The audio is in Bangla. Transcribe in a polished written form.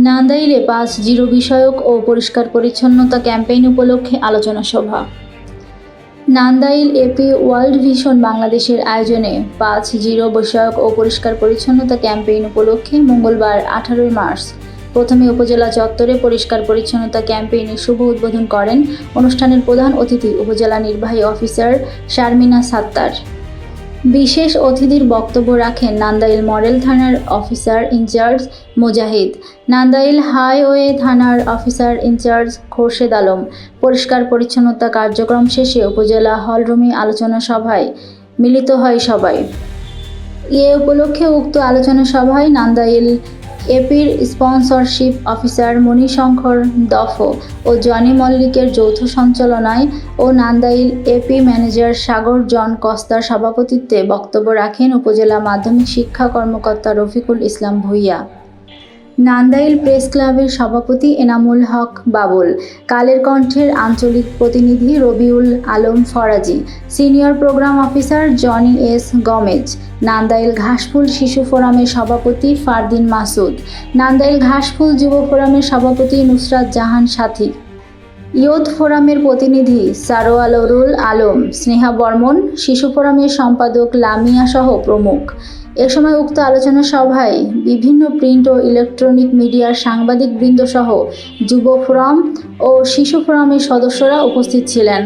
নান্দাইলে 5-0 বিষয়ক ও পরিষ্কার পরিচ্ছন্নতা ক্যাম্পেইন উপলক্ষে আলোচনা সভা। নান্দাইল এপি ওয়ার্ল্ড ভিশন বাংলাদেশের আয়োজনে 5-0 বিষয়ক ও পরিষ্কার পরিচ্ছন্নতা ক্যাম্পেইন উপলক্ষে মঙ্গলবার 18 মার্চ প্রথমে উপজেলা চত্বরে পরিষ্কার পরিচ্ছন্নতা ক্যাম্পেইনের শুভ উদ্বোধন করেন অনুষ্ঠানের প্রধান অতিথি উপজেলা নির্বাহী অফিসার শারমিনা সাত্তার। বিশেষ অতিথির বক্তব্য রাখেন নান্দাইল মডেল থানার অফিসার ইনচার্জ মুজাহিদ, নান্দাইল হাইওয়ে থানার অফিসার ইনচার্জ খোরশেদ আলম। পরিষ্কার পরিচ্ছন্নতা কার্যক্রম শেষে উপজেলা হলরুমে আলোচনা সভায় মিলিত হয় সবাই। এ উপলক্ষে উক্ত আলোচনা সভায় নান্দাইল এপির স্পন্সরশিপ অফিসার মণিশঙ্কর দফ ও জনি মল্লিকের যৌথ সঞ্চালনায় ও Nandail AP manager Sagar John কস্তার সভাপতিত্বে বক্তব্য রাখেন উপজেলা মাধ্যমিক শিক্ষা কর্মকর্তা রফিকুল ইসলাম ভূঁইয়া। নান্দাইল প্রেস ক্লাবের সভাপতি এনামুল হক বাবুল, কালের কণ্ঠের আঞ্চলিক প্রতিনিধি Rabiul Alam Faraji, senior programme officer Jony S Gomes, Nandail Ghashful শিশু ফোরামের সভাপতি ফারদিন মাসুদ, নান্দাইল ঘাসফুল যুব ফোরামের সভাপতি নুসরাত জাহান সাথী, ইয়ুথ ফোরামের প্রতিনিধি সারোয়ারুল আলম, স্নেহা বর্মন, শিশু ফোরামের সম্পাদক লামিয়া সহ প্রমুখ। এ সময় উক্ত আলোচনা সভায় বিভিন্ন প্রিন্ট ও ইলেকট্রনিক মিডিয়ার সাংবাদিকবৃন্দ সহ যুব ফোরাম ও শিশু ফোরামের সদস্যরা উপস্থিত ছিলেন।